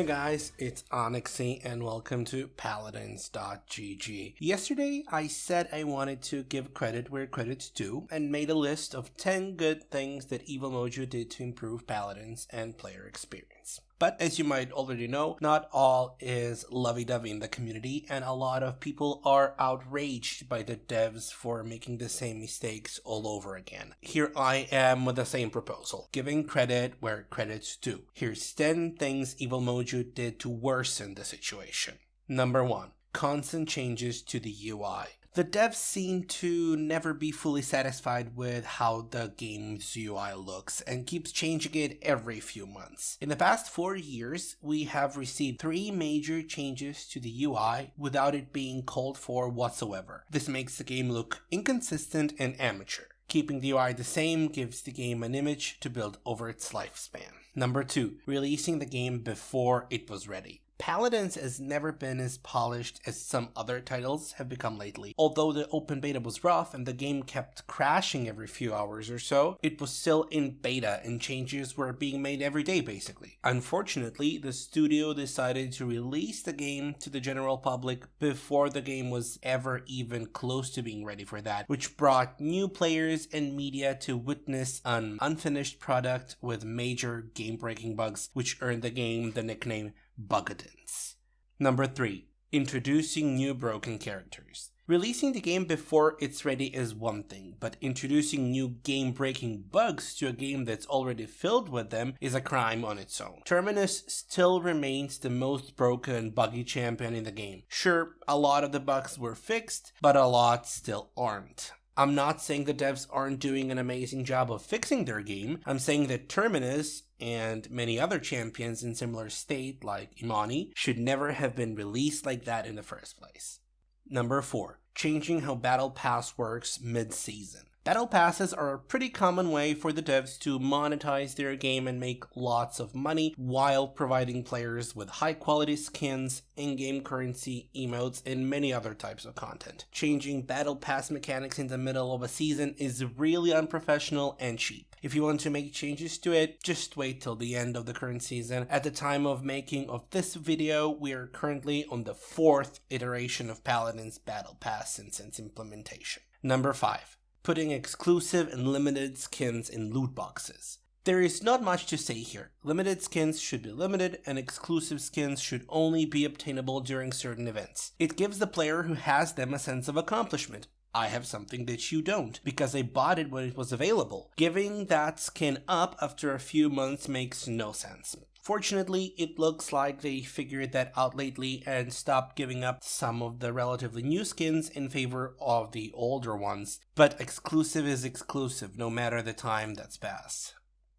guys, it's Onyxy and welcome to Paladins.gg. Yesterday I said I wanted to give credit where credit's due and made a list of 10 good things that Evil Mojo did to improve Paladins and player experience. But as you might already know, not all is lovey-dovey in the community, and a lot of people are outraged by the devs for making the same mistakes all over again. Here I am with the same proposal, giving credit where credit's due. Here's 10 things Evil Mojo did to worsen the situation. Number 1. Constant changes to the UI. The devs seem to never be fully satisfied with how the game's UI looks and keeps changing it every few months. In the past 4 years, we have received 3 major changes to the UI without it being called for whatsoever. This makes the game look inconsistent and amateur. Keeping the UI the same gives the game an image to build over its lifespan. Number 2. Releasing the game before it was ready. Paladins has never been as polished as some other titles have become lately. Although the open beta was rough and the game kept crashing every few hours or so, it was still in beta and changes were being made every day basically. Unfortunately, the studio decided to release the game to the general public before the game was ever even close to being ready for that, which brought new players and media to witness an unfinished product with major game-breaking bugs, which earned the game the nickname Paladins. Number 3. Introducing new broken characters. Releasing the game before it's ready is one thing, but introducing new game-breaking bugs to a game that's already filled with them is a crime on its own. Terminus still remains the most broken buggy champion in the game. Sure, a lot of the bugs were fixed, but a lot still aren't. I'm not saying the devs aren't doing an amazing job of fixing their game. I'm saying that Terminus and many other champions in similar state like Imani should never have been released like that in the first place. Number 4. Changing how Battle Pass works mid-season. Battle Passes are a pretty common way for the devs to monetize their game and make lots of money while providing players with high quality skins, in-game currency, emotes, and many other types of content. Changing Battle Pass mechanics in the middle of a season is really unprofessional and cheap. If you want to make changes to it, just wait till the end of the current season. At the time of making of this video, we are currently on the 4th iteration of Paladins Battle Pass since its implementation. Number 5. Putting exclusive and limited skins in loot boxes. There is not much to say here. Limited skins should be limited and exclusive skins should only be obtainable during certain events. It gives the player who has them a sense of accomplishment. I have something that you don't, because I bought it when it was available. Giving that skin up after a few months makes no sense. Fortunately, it looks like they figured that out lately and stopped giving up some of the relatively new skins in favor of the older ones. But exclusive is exclusive, no matter the time that's passed.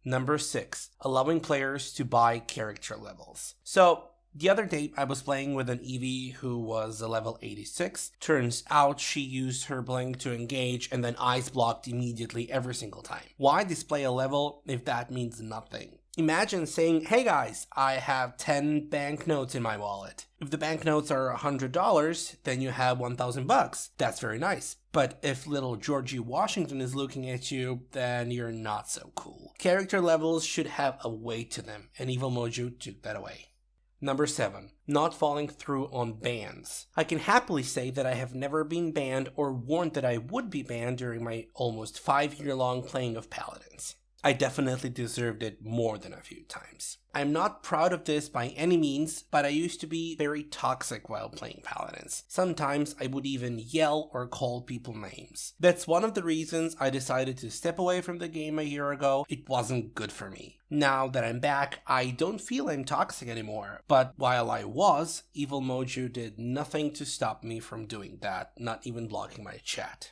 Number 6. Allowing players to buy character levels. So, the other day, I was playing with an Eevee who was a level 86. Turns out she used her blink to engage and then ice blocked immediately every single time. Why display a level if that means nothing? Imagine saying, hey guys, I have 10 banknotes in my wallet. If the banknotes are $100, then you have $1,000. That's very nice. But if little Georgie Washington is looking at you, then you're not so cool. Character levels should have a weight to them, and Evil Mojo took that away. Number 7. Not following through on bans. I can happily say that I have never been banned or warned that I would be banned during my almost 5-year-long playing of Paladins. I definitely deserved it more than a few times. I'm not proud of this by any means, but I used to be very toxic while playing Paladins. Sometimes I would even yell or call people names. That's one of the reasons I decided to step away from the game a year ago. It wasn't good for me. Now that I'm back, I don't feel I'm toxic anymore, but while I was, Evil Mojo did nothing to stop me from doing that, not even blocking my chat.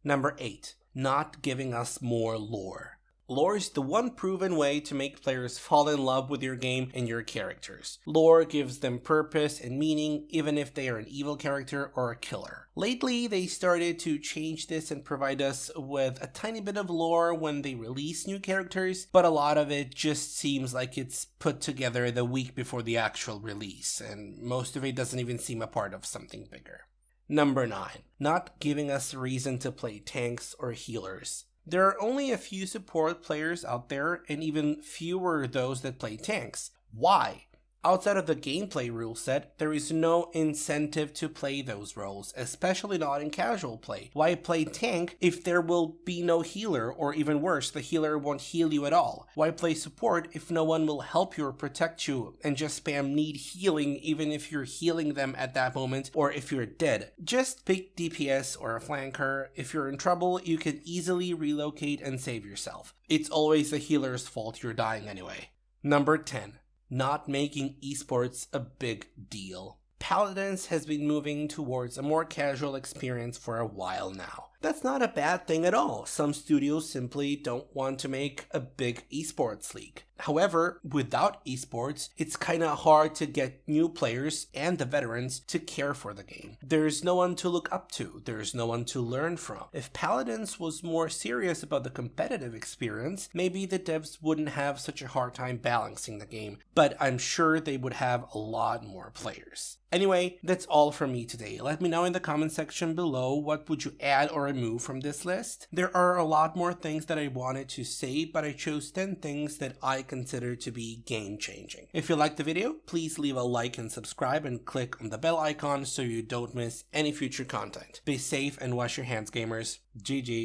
Number 8. Not giving us more lore. Lore is the one proven way to make players fall in love with your game and your characters. Lore gives them purpose and meaning even if they are an evil character or a killer. Lately, they started to change this and provide us with a tiny bit of lore when they release new characters, but a lot of it just seems like it's put together the week before the actual release, and most of it doesn't even seem a part of something bigger. Number 9. Not giving us reason to play tanks or healers. There are only a few support players out there, and even fewer those that play tanks. Why? Outside of the gameplay rule set, there is no incentive to play those roles, especially not in casual play. Why play tank if there will be no healer, or even worse, the healer won't heal you at all? Why play support if no one will help you or protect you, and just spam need healing even if you're healing them at that moment or if you're dead? Just pick DPS or a flanker. If you're in trouble, you can easily relocate and save yourself. It's always the healer's fault you're dying anyway. Number 10. Not making esports a big deal. Paladins has been moving towards a more casual experience for a while now. That's not a bad thing at all. Some studios simply don't want to make a big esports league. However, without esports, it's kinda hard to get new players and the veterans to care for the game. There's no one to look up to. There's no one to learn from. If Paladins was more serious about the competitive experience, maybe the devs wouldn't have such a hard time balancing the game, but I'm sure they would have a lot more players. Anyway, that's all from me today. Let me know in the comment section below what would you add or remove from this list. There are a lot more things that I wanted to say, but I chose 10 things that I consider to be game-changing. If you liked the video, please leave a like and subscribe and click on the bell icon so you don't miss any future content. Be safe and wash your hands, gamers. GG.